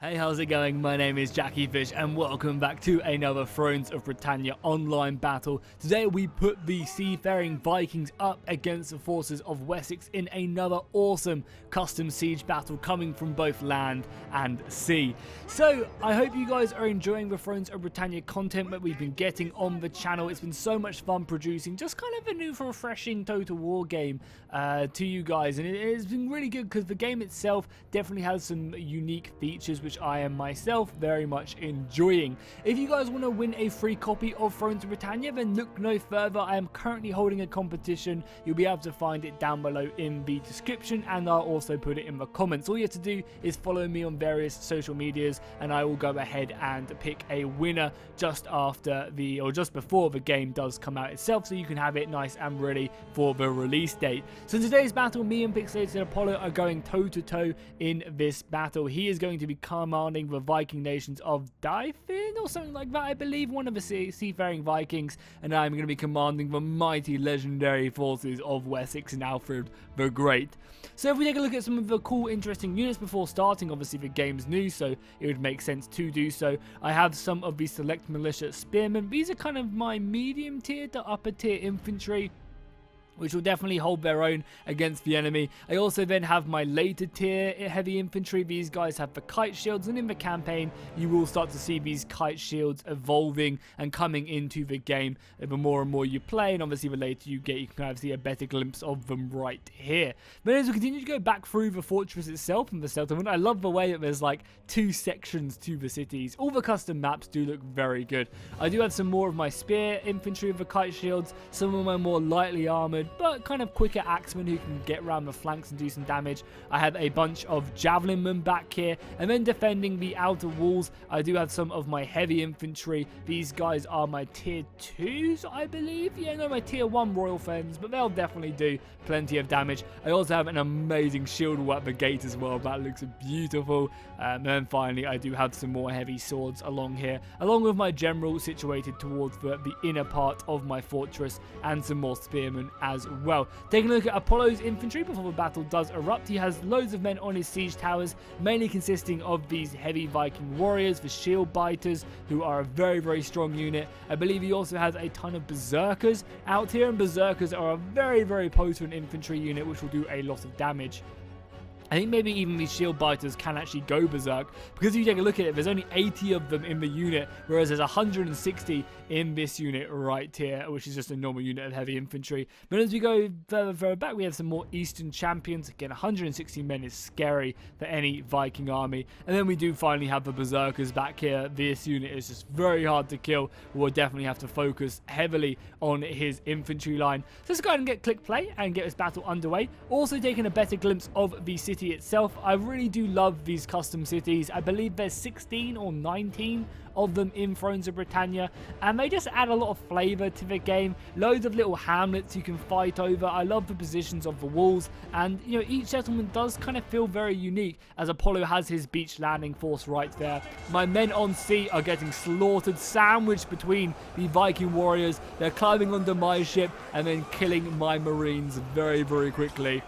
Hey, how's it going? My name is jackiefishhh and welcome back to another Thrones of Britannia online battle. Today we put the seafaring Vikings up against the forces of Wessex in another awesome custom siege battle coming from both land and sea. So I hope you guys are enjoying the Thrones of Britannia content that we've been getting on the channel. It's been so much fun producing just kind of a new refreshing Total War game to you guys, and it has been really good because the game itself definitely has some unique features which I am myself very much enjoying. If you guys want to win a free copy of Thrones of Britannia, then look no further. I am currently holding a competition. You'll be able to find it down below in the description, and I'll also put it in the comments. All you have to do is follow me on various social medias, and I will go ahead and pick a winner just after just before the game does come out itself, so you can have it nice and ready for the release date. So in today's battle, me and Pixelated Apollo are going toe to toe in this battle. He is going to be commanding the Viking nations of Dyfin or something like that, I believe, one of the seafaring Vikings, and I'm going to be commanding the mighty legendary forces of Wessex and Alfred the Great. So if we take a look at some of the cool interesting units before starting, obviously the game's new, so it would make sense to do so. I have some of the select militia spearmen. These are kind of my medium tier to upper tier infantry, which will definitely hold their own against the enemy. I also then have my later tier heavy infantry. These guys have the kite shields, and in the campaign you will start to see these kite shields evolving and coming into the game the more and more you play, and obviously the later you get, you can kind of see a better glimpse of them right here. But as we continue to go back through the fortress itself and the settlement, I love the way that there's like two sections to the cities. All the custom maps do look very good. I do have some more of my spear infantry with the kite shields, some of my more lightly armored but kind of quicker axemen who can get around the flanks and do some damage. I have a bunch of javelin men back here, and then defending the outer walls I do have some of my heavy infantry. These guys are my tier 2s, I believe. Yeah, no, my tier 1 royal friends, but they'll definitely do plenty of damage. I also have an amazing shield wall at the gate as well. That looks beautiful. And then finally I do have some more heavy swords along here, along with my general situated towards the inner part of my fortress, and some more spearmen as well. Taking a look at Apollo's infantry before the battle does erupt, he has loads of men on his siege towers, mainly consisting of these heavy Viking warriors, the shield biters, who are a very, very strong unit. I believe he also has a ton of berserkers out here, and berserkers are a very, very potent infantry unit which will do a lot of damage. I think maybe even these shield biters can actually go berserk, because if you take a look at it, there's only 80 of them in the unit, whereas there's 160 in this unit right here, which is just a normal unit of heavy infantry. But as we go further back, we have some more eastern champions. Again, 160 men is scary for any Viking army. And then we do finally have the berserkers back here. This unit is just very hard to kill. We'll definitely have to focus heavily on his infantry line. So let's go ahead and get click play and get this battle underway. Also taking a better glimpse of the city itself. I really do love these custom cities. I believe there's 16 or 19 of them in Thrones of Britannia, and they just add a lot of flavor to the game. Loads of little hamlets you can fight over. I love the positions of the walls, and you know, each settlement does kind of feel very unique, as Apollo has his beach landing force right there. My men on sea are getting slaughtered, sandwiched between the Viking warriors. They're climbing onto my ship and then killing my marines very, very quickly.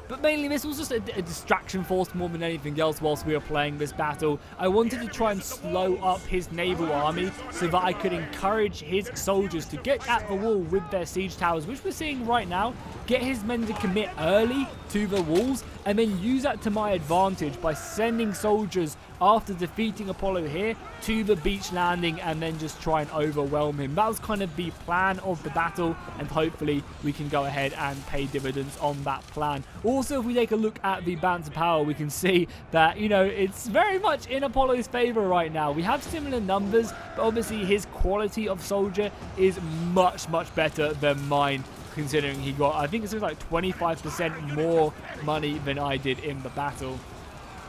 But mainly this was just a distraction force more than anything else whilst we were playing this battle. I wanted to try and slow up his naval army so that I could encourage his soldiers to get at the wall with their siege towers, which we're seeing right now. Get his men to commit early to the walls, and then use that to my advantage by sending soldiers after defeating Apollo here to the beach landing, and then just try and overwhelm him. That was kind of the plan of the battle, and hopefully we can go ahead and pay dividends on that plan. Also, if we take a look at the balance of power, we can see that, you know, it's very much in Apollo's favor right now. We have similar numbers, but obviously his quality of soldier is much, much better than mine, considering he got, I think it's like 25% more money than I did in the battle.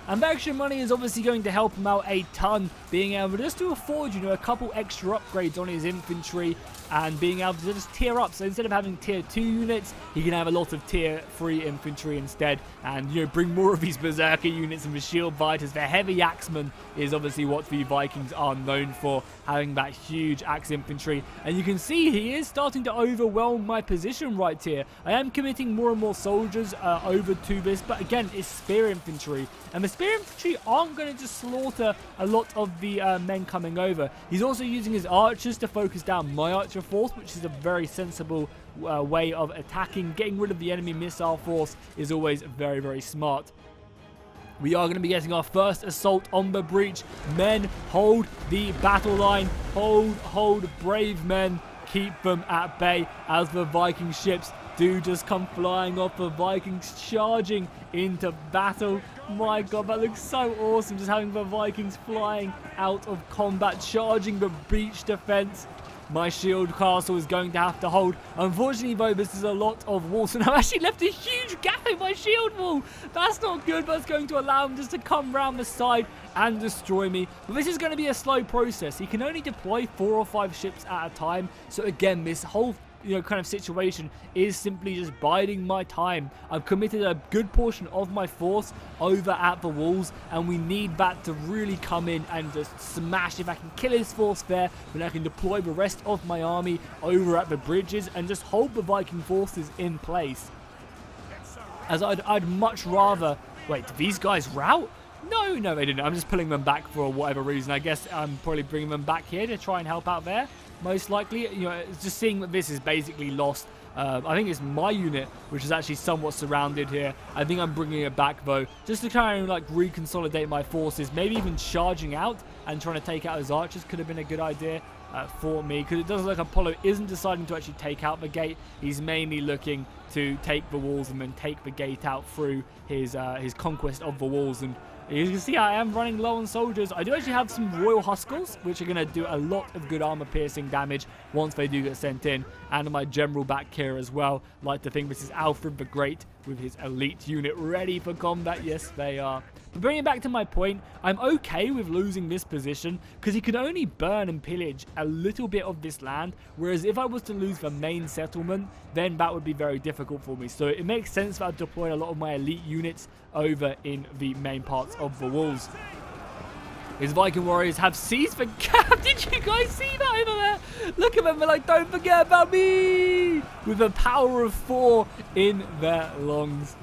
And the extra money is obviously going to help him out a ton, being able just to afford, you know, a couple extra upgrades on his infantry, and being able to just tier up. So instead of having tier 2 units, he can have a lot of tier 3 infantry instead, and, you know, bring more of these berserker units and the shield biters. The heavy axemen is obviously what the Vikings are known for, having that huge axe infantry. And you can see he is starting to overwhelm my position right here. I am committing more and more soldiers over to this, but again, it's spear infantry, and the spear infantry aren't going to just slaughter a lot of the men coming over. He's also using his archers to focus down my archer force, which is a very sensible way of attacking. Getting rid of the enemy missile force is always very, very smart. We are going to be getting our first assault on the breach. Men, hold the battle line. Hold, brave men. Keep them at bay as the Viking ships do just come flying off. The Vikings charging into battle. My god, that looks so awesome. Just having the Vikings flying out of combat, charging the breach defense. My shield castle is going to have to hold. Unfortunately, though, this is a lot of walls, and I've actually left a huge gap in my shield wall. That's not good, but it's going to allow him just to come round the side and destroy me. But this is going to be a slow process. He can only deploy 4 or 5 ships at a time. So again, this whole kind of situation is simply just biding my time. I've committed a good portion of my force over at the walls, and we need that to really come in and just smash. If I can kill his force there, then I can deploy the rest of my army over at the bridges and just hold the Viking forces in place. As I'd much rather... Wait, did these guys rout? No, they didn't. I'm just pulling them back for whatever reason. I guess I'm probably bringing them back here to try and help out there. Most likely, just seeing that this is basically lost. I think it's my unit, which is actually somewhat surrounded here. I think I'm bringing it back, though, just to try and, reconsolidate my forces. Maybe even charging out and trying to take out his archers could have been a good idea for me. Because it does look like Apollo isn't deciding to actually take out the gate. He's mainly looking to take the walls and then take the gate out through his conquest of the walls. And you can see I am running low on soldiers. I do actually have some Royal Huskels, which are going to do a lot of good armor-piercing damage once they do get sent in. And my general back here as well. Like to think this is Alfred the Great with his elite unit ready for combat. Yes, they are. But bringing it back to my point, I'm okay with losing this position because he can only burn and pillage a little bit of this land, whereas if I was to lose the main settlement, then that would be very difficult for me. So it makes sense that I've deployed a lot of my elite units over in the main parts of the walls. His Viking warriors have seized the gap. Did you guys see that over there? Look at them, they're like, don't forget about me! With a power of 4 in their longs.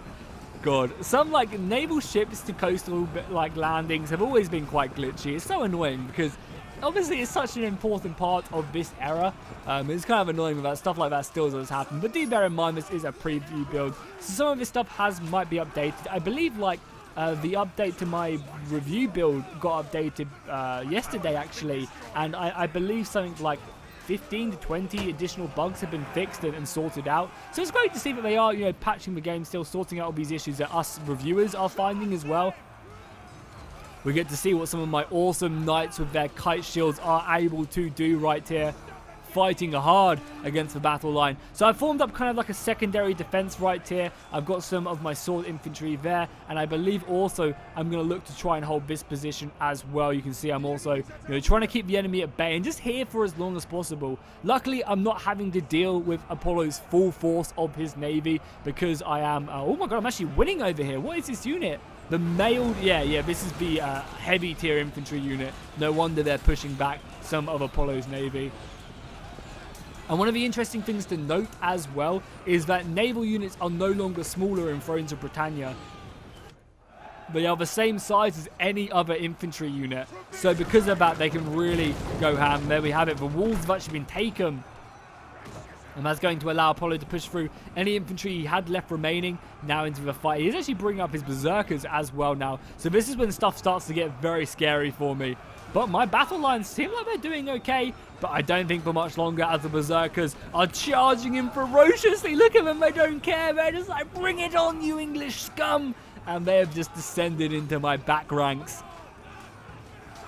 God, some naval ships to coastal landings have always been quite glitchy. It's so annoying because obviously it's such an important part of this era. It's kind of annoying that stuff like that still does happen. But do bear in mind this is a preview build, so some of this stuff might be updated. I believe the update to my review build got updated yesterday actually, and I believe something like 15 to 20 additional bugs have been fixed and sorted out. So it's great to see that they are, patching the game, still sorting out all these issues that us reviewers are finding as well. We get to see what some of my awesome knights with their kite shields are able to do right here. Fighting hard against the battle line. So I formed up kind of like a secondary defense right here. I've got some of my sword infantry there, and I believe also I'm going to look to try and hold this position as well. You can see I'm also trying to keep the enemy at bay and just here for as long as possible. Luckily, I'm not having to deal with Apollo's full force of his navy because I am... oh my god, I'm actually winning over here. What is this unit? The mailed... Yeah, this is the heavy tier infantry unit. No wonder they're pushing back some of Apollo's navy. And one of the interesting things to note as well is that naval units are no longer smaller in Thrones of Britannia. They are the same size as any other infantry unit. So because of that, they can really go ham. There we have it. The walls have actually been taken. And that's going to allow Apollo to push through any infantry he had left remaining now into the fight. He's actually bringing up his berserkers as well now. So this is when stuff starts to get very scary for me. But my battle lines seem like they're doing okay. But I don't think for much longer as the berserkers are charging him ferociously. Look at them, they don't care. They're just like, bring it on, you English scum. And they have just descended into my back ranks.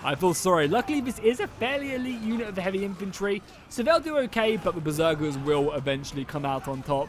I feel sorry. Luckily, this is a fairly elite unit of the heavy infantry. So they'll do okay, but the berserkers will eventually come out on top.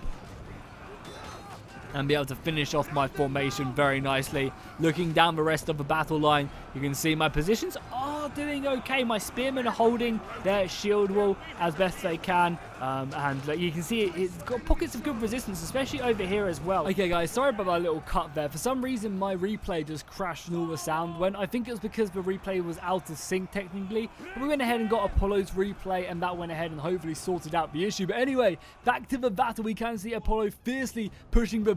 And be able to finish off my formation very nicely. Looking down the rest of the battle line, you can see my positions are doing okay. My spearmen are holding their shield wall as best they can. And like, you can see it's got pockets of good resistance, especially over here as well. Okay guys, sorry about my little cut there. For some reason my replay just crashed and all the sound went. I think it was because the replay was out of sync technically. But we went ahead and got Apollo's replay, and that went ahead and hopefully sorted out the issue. But anyway, back to the battle. We can see Apollo fiercely pushing the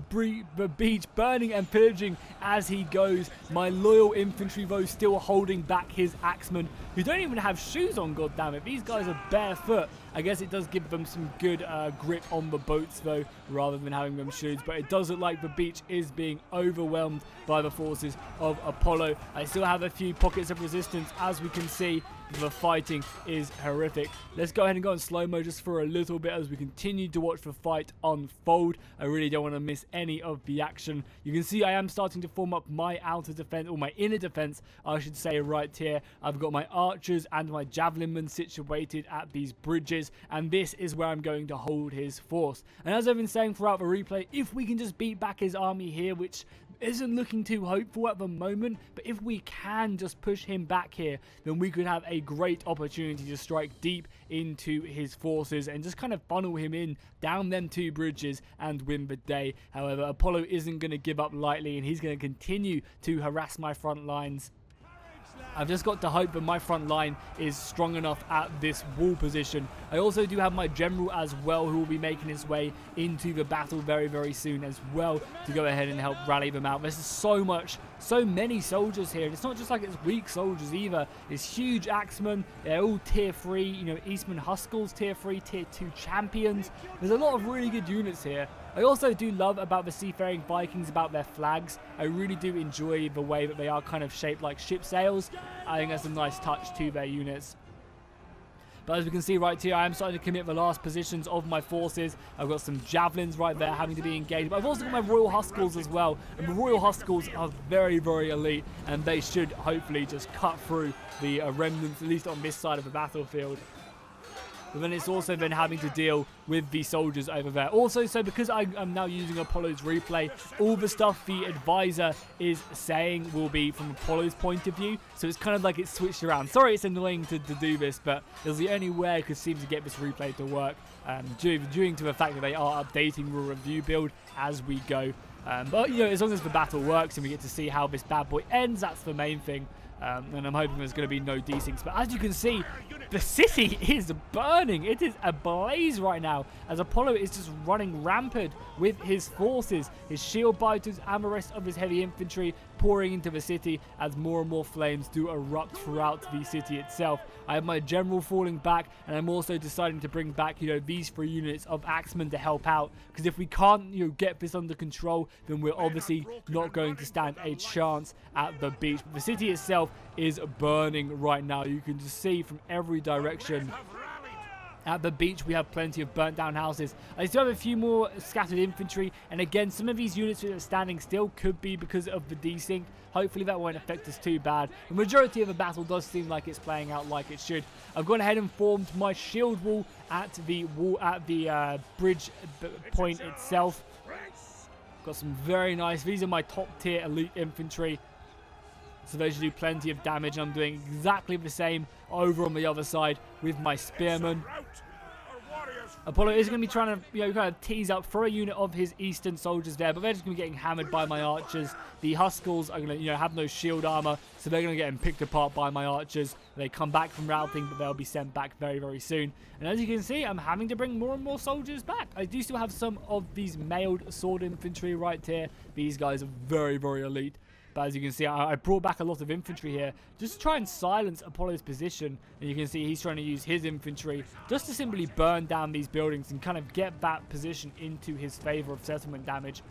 beach, burning and pillaging as he goes. My loyal infantry though still holding back his axemen, who don't even have shoes on, goddammit. These guys are barefoot. I guess it does give them some good grip on the boats though, rather than having them shoes. But it does look like the beach is being overwhelmed by the forces of Apollo. I still have a few pockets of resistance, as we can see. The fighting is horrific. Let's go ahead and go in slow-mo just for a little bit as we continue to watch the fight unfold. I really don't want to miss any of the action. You can see I am starting to form up my outer defense, or my inner defense, I should say, right here. I've got my archers and my javelin men situated at these bridges, and this is where I'm going to hold his force. And as I've been saying throughout the replay, if we can just beat back his army here, which isn't looking too hopeful at the moment, but if we can just push him back here, then we could have a great opportunity to strike deep into his forces and just kind of funnel him in down them two bridges and win the day. However, Apollo isn't going to give up lightly, and he's going to continue to harass my front lines. I've just got to hope that my front line is strong enough at this wall position. I also do have my general as well, who will be making his way into the battle very, very soon as well, to go ahead and help rally them out. There's so many soldiers here. It's not just like it's weak soldiers either. It's huge axemen. They're all tier 3, you know, Eastman Huskels tier 3, tier 2 champions. There's a lot of really good units here. I also do love about the seafaring Vikings, about their flags. I really do enjoy the way that they are kind of shaped like ship sails. I think that's a nice touch to their units. But as we can see right here, I am starting to commit the last positions of my forces. I've got some javelins right there having to be engaged. But I've also got my Royal Huskels as well. And the Royal Huskels are very, very elite. And they should hopefully just cut through the remnants, at least on this side of the battlefield. But then it's also then having to deal with the soldiers over there. Also, so because I'm now using Apollo's replay, all the stuff the advisor is saying will be from Apollo's point of view. So it's kind of like it's switched around. Sorry it's annoying to do this, but it was the only way I could seem to get this replay to work, due to the fact that they are updating the review build as we go. But, you know, as long as the battle works and we get to see how this bad boy ends, that's the main thing. And I'm hoping there's going to be no desinks. But as you can see, the city is burning. It is ablaze right now, as Apollo is just running rampant with his forces, his shield biters and the rest of his heavy infantry pouring into the city as more and more flames do erupt throughout the city itself. I have my general falling back, and I'm also deciding to bring back, you know, these 3 units of axemen to help out, because if we can't, you know, get this under control, then we're obviously not going to stand a chance at the beach. But the city itself is burning right now. You can just see from every direction. At the beach, we have plenty of burnt down houses. I still have a few more scattered infantry, and again, some of these units that are standing still could be because of the desync. Hopefully that won't affect us too bad. The majority of the battle does seem like it's playing out like it should. I've gone ahead and formed my shield wall at the bridge point itself. Got some very nice. These are my top tier elite infantry. So those should do plenty of damage. I'm doing exactly the same over on the other side with my spearmen. Apollo is going to be trying to, you know, kind of tease up for a unit of his eastern soldiers there, but they're just going to be getting hammered by my archers. The Huskels are going to, you know, have no shield armor, so they're going to get picked apart by my archers. They come back from routing, but they'll be sent back very, very soon. And as you can see, I'm having to bring more and more soldiers back. I do still have some of these mailed sword infantry right here. These guys are very, very elite. But as you can see, I brought back a lot of infantry here just to try and silence Apollo's position. And you can see he's trying to use his infantry just to simply burn down these buildings and kind of get that position into his favor of settlement damage.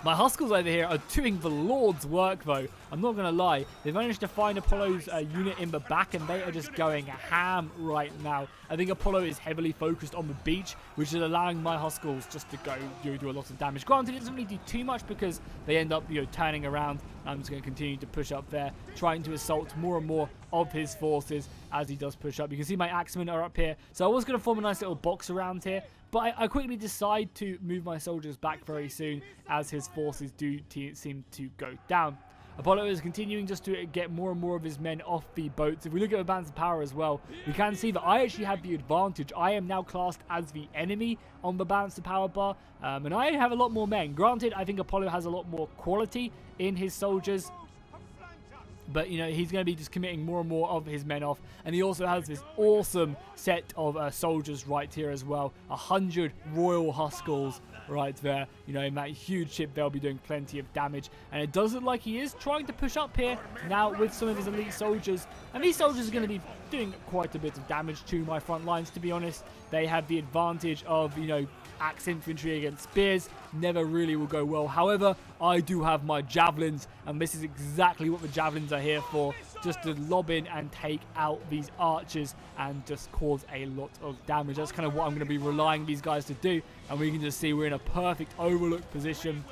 My Huskels over here are doing the Lord's work, though. I'm not going to lie. They've managed to find Apollo's unit in the back, and they are just going ham right now. I think Apollo is heavily focused on the beach, which is allowing my Huskels just to go do a lot of damage. Granted, it doesn't really do too much because they end up, you know, turning around. I'm just going to continue to push up there, trying to assault more and more of his forces as he does push up. You can see my axemen are up here. So I was going to form a nice little box around here, but I quickly decide to move my soldiers back very soon as his forces do seem to go down. Apollo is continuing just to get more and more of his men off the boats. If we look at the balance of power as well, we can see that I actually have the advantage. I am now classed as the enemy on the balance of power bar, and I have a lot more men. Granted, I think Apollo has a lot more quality in his soldiers, but, you know, he's going to be just committing more and more of his men off. And he also has this awesome set of soldiers right here as well. 100 Royal Huskels right there. You know, in that huge ship, they'll be doing plenty of damage. And it does look like he is trying to push up here now with some of his elite soldiers. And these soldiers are going to be doing quite a bit of damage to my front lines, to be honest. They have the advantage of, you know, axe infantry against spears. Never really will go well. However, I do have my javelins, and this is exactly what the javelins are here for. Just to lob in and take out these archers and just cause a lot of damage. That's kind of what I'm going to be relying these guys to do. And we can just see we're in a perfect overlook position.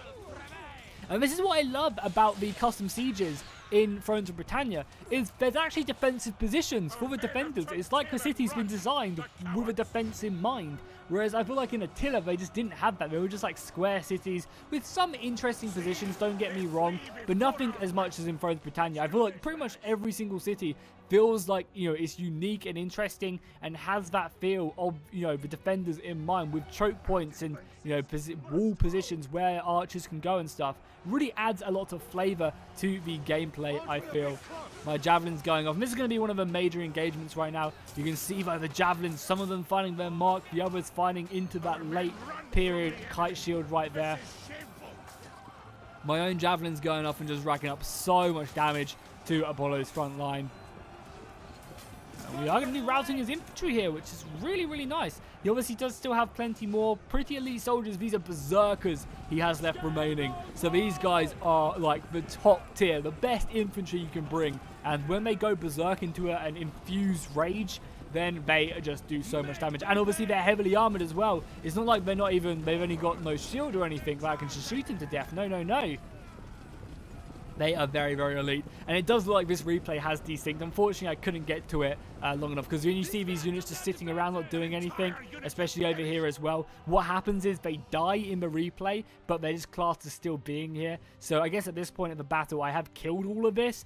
And this is what I love about the custom sieges in Thrones of Britannia, is there's actually defensive positions for the defenders. It's like the city's been designed with a defense in mind. Whereas I feel like in Attila, they just didn't have that. They were just like square cities with some interesting positions, don't get me wrong, but nothing as much as in Thrones of Britannia. I feel like pretty much every single city feels like, you know, it's unique and interesting and has that feel of, you know, the defenders in mind, with choke points and, you know, wall positions where archers can go and stuff. Really adds a lot of flavor to the gameplay, I feel. My javelins going off. And this is going to be one of the major engagements right now. You can see by the javelins, some of them finding their mark, the others finding into that late period kite shield right there. My own javelins going off and just racking up so much damage to Apollo's front line. We are going to be routing his infantry here, which is really, really nice. He obviously does still have plenty more pretty elite soldiers. These are berserkers he has left remaining. So these guys are like the top tier, the best infantry you can bring. And when they go berserk into an infused rage, then they just do so much damage. And obviously they're heavily armored as well. It's not like they've only got no shield or anything that can just shoot him to death. No, no, no. They are very, very elite. And it does look like this replay has desynced. Unfortunately, I couldn't get to it long enough, because when you see these units just sitting around not doing anything, especially over here as well, what happens is they die in the replay, but they're just classed as still being here. So I guess at this point of the battle, I have killed all of this.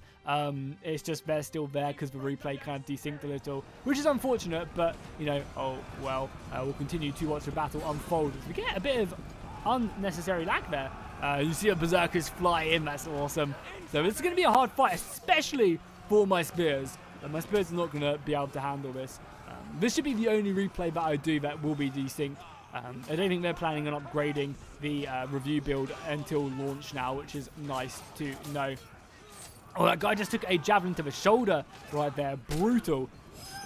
It's just they're still there because the replay kind of desynced a little, which is unfortunate, but, you know, oh, well, we'll continue to watch the battle unfold. We get a bit of unnecessary lag there. You see a berserkers fly in, that's awesome. So it's going to be a hard fight, especially for my spears. My spears are not going to be able to handle this. This should be the only replay that I do that will be desynced. I don't think they're planning on upgrading the review build until launch now, which is nice to know. Oh, that guy just took a javelin to the shoulder right there. Brutal.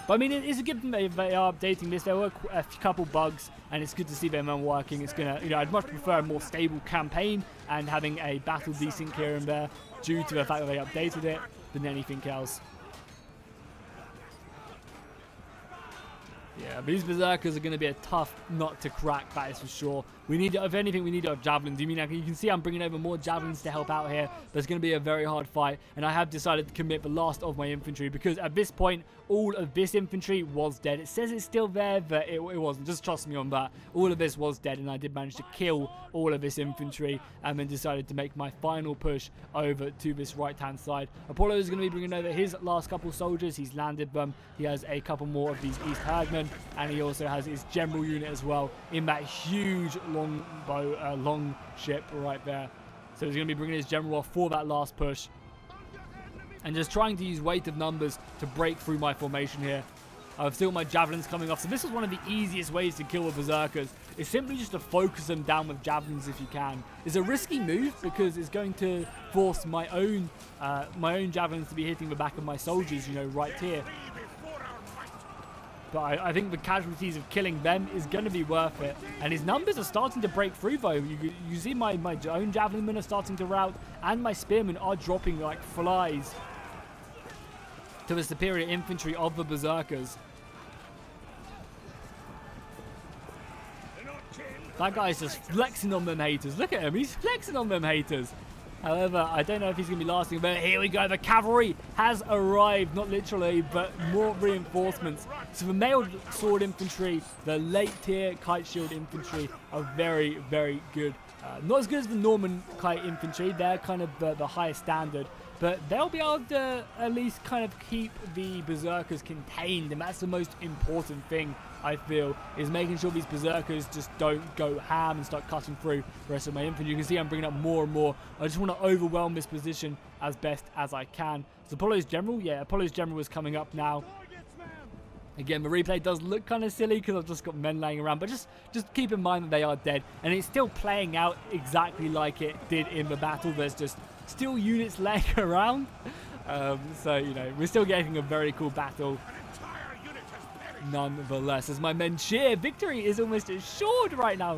But I mean, it is a good thing they are updating this. There were a couple bugs, and it's good to see them working. It's gonna, you know, I'd much prefer a more stable campaign and having a battle desync here and there due to the fact that they updated it than anything else. Yeah, these berserkers are going to be a tough nut to crack, that is for sure. We need, if anything, we need our javelins. You can see I'm bringing over more javelins to help out here. But it's going to be a very hard fight, and I have decided to commit the last of my infantry, because at this point, all of this infantry was dead. It says it's still there, but it wasn't. Just trust me on that. All of this was dead, and I did manage to kill all of this infantry, and then decided to make my final push over to this right-hand side. Apollo is going to be bringing over his last couple soldiers. He's landed them. He has a couple more of these East Herdmen, and he also has his general unit as well in that huge long ship right there. So he's going to be bringing his general off for that last push, and just trying to use weight of numbers to break through my formation here. I've still my javelins coming off, so this is one of the easiest ways to kill the berserkers. It's simply just to focus them down with javelins if you can. It's a risky move because it's going to force my own javelins to be hitting the back of my soldiers, you know, right here. But I think the casualties of killing them is going to be worth it. And his numbers are starting to break through, though. You see my own javelin men are starting to rout, and my spearmen are dropping like flies to the superior infantry of the berserkers. That guy's just flexing on them haters. Look at him, he's flexing on them haters. However, I don't know if he's going to be lasting, but here we go. The cavalry has arrived, not literally, but more reinforcements. So the mailed sword infantry, the late tier kite shield infantry are very, very good. Not as good as the Norman kite infantry. They're kind of the highest standard. but they'll be able to at least kind of keep the berserkers contained, and that's the most important thing, I feel, is making sure these berserkers just don't go ham and start cutting through the rest of my infantry. You can see I'm bringing up more and more. I just want to overwhelm this position as best as I can. So Apollo's General, yeah, Apollo's General is coming up now. Again, the replay does look kind of silly because I've just got men laying around, but just keep in mind that they are dead, and it's still playing out exactly like it did in the battle. There's just still units laying around, so, you know, we're still getting a very cool battle nonetheless. As my men cheer, victory is almost assured right now.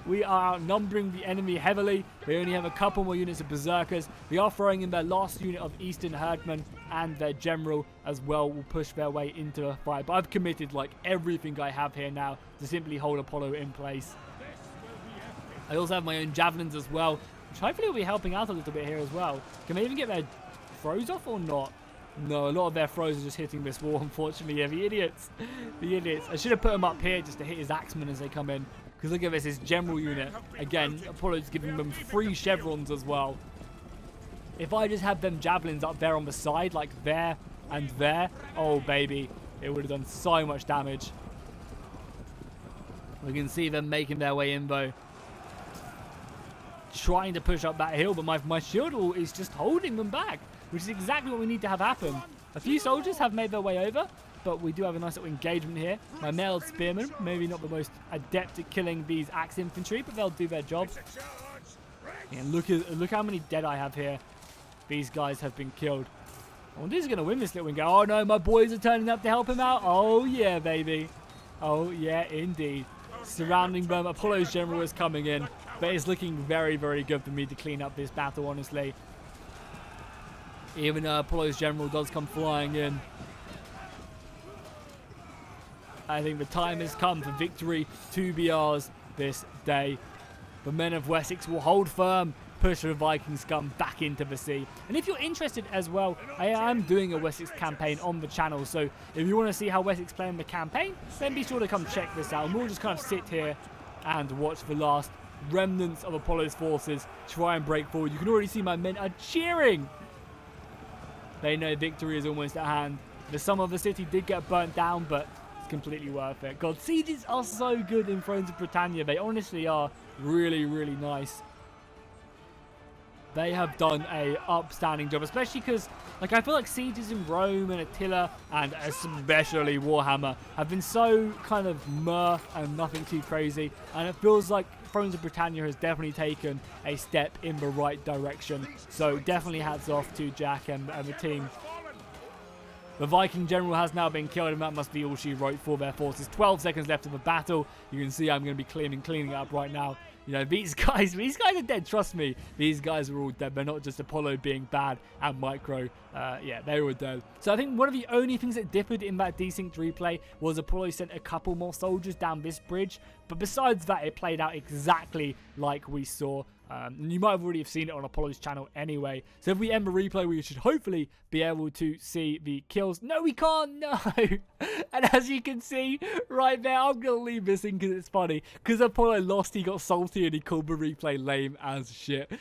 We are outnumbering the enemy heavily. We only have a couple more units of berserkers. We are throwing in their last unit of Eastern Herdmen, and their general as well will push their way into a fight. But I've committed like everything I have here now to simply hold Apollo in place. I also have my own javelins as well, which hopefully will be helping out a little bit here as well. Can they even get their throws off or not? No, a lot of their throws are just hitting this wall, unfortunately. Yeah, the idiots. The idiots. I should have put them up here just to hit his axemen as they come in. Because look at this, his general unit. Again, Apollo's giving them 3 chevrons as well. If I just had them javelins up there on the side, like there and there, oh baby, it would have done so much damage. We can see them making their way in though. Trying to push up that hill, but my shield wall is just holding them back, which is exactly what we need to have happen. A few soldiers have made their way over, but we do have a nice little engagement here. My mailed spearmen, maybe not the most adept at killing these axe infantry, but they'll do their job. And look how many dead I have here. These guys have been killed. I wonder who's going to win this little wing. Oh no, my boys are turning up to help him out. Oh yeah, baby. Oh yeah, indeed. Surrounding them, Apollo's general is coming in, but it's looking very, very good for me to clean up this battle, honestly. Even Apollo's general does come flying in. I think the time has come for victory to be ours this day. The men of Wessex will hold firm, push the Viking scum back into the sea. And if you're interested as well, I am doing a Wessex campaign on the channel. So if you want to see how Wessex play in the campaign, then be sure to come check this out. And we'll just kind of sit here and watch the last remnants of Apollo's forces try and break forward. You can already see my men are cheering. They know victory is almost at hand. The some of the city did get burnt down, but completely worth it. God, sieges are so good in Thrones of Britannia. They honestly are really, really nice. They have done a upstanding job, especially because, like, I feel like sieges in Rome and Attila, and especially Warhammer, have been so kind of meh and nothing too crazy. And it feels like Thrones of Britannia has definitely taken a step in the right direction. So definitely hats off to Jack and the team. The Viking general has now been killed, and that must be all she wrote for their forces. 12 seconds left of the battle. You can see I'm going to be cleaning it up right now. You know, these guys are dead, trust me. These guys are all dead. They're not just Apollo being bad and Micro. Yeah, they were dead. So I think one of the only things that differed in that desynced replay was Apollo sent a couple more soldiers down this bridge. But besides that, it played out exactly like we saw. And you might have already seen it on Apollo's channel anyway. So if we end the replay, we should hopefully be able to see the kills. No, we can't. No. And as you can see right there, I'm going to leave this in because it's funny. Because Apollo lost, he got salty and he called the replay lame as shit.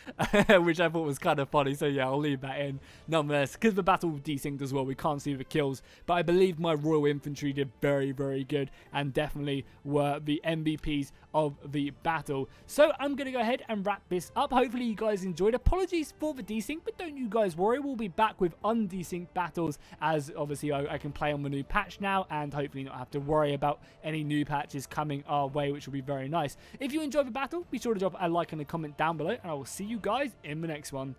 Which I thought was kind of funny. So yeah, I'll leave that in. Nonetheless, because the battle desynced as well, we can't see the kills. But I believe my Royal Infantry did very, very good. And definitely were the MVPs of the battle. So I'm going to go ahead and wrap this up. Hopefully you guys enjoyed. Apologies for the desync, but don't you guys worry. We'll be back with undesynced battles, as obviously I can play on the new patch now and hopefully not have to worry about any new patches coming our way, which will be very nice. If you enjoyed the battle, be sure to drop a like and a comment down below, and I will see you guys in the next one.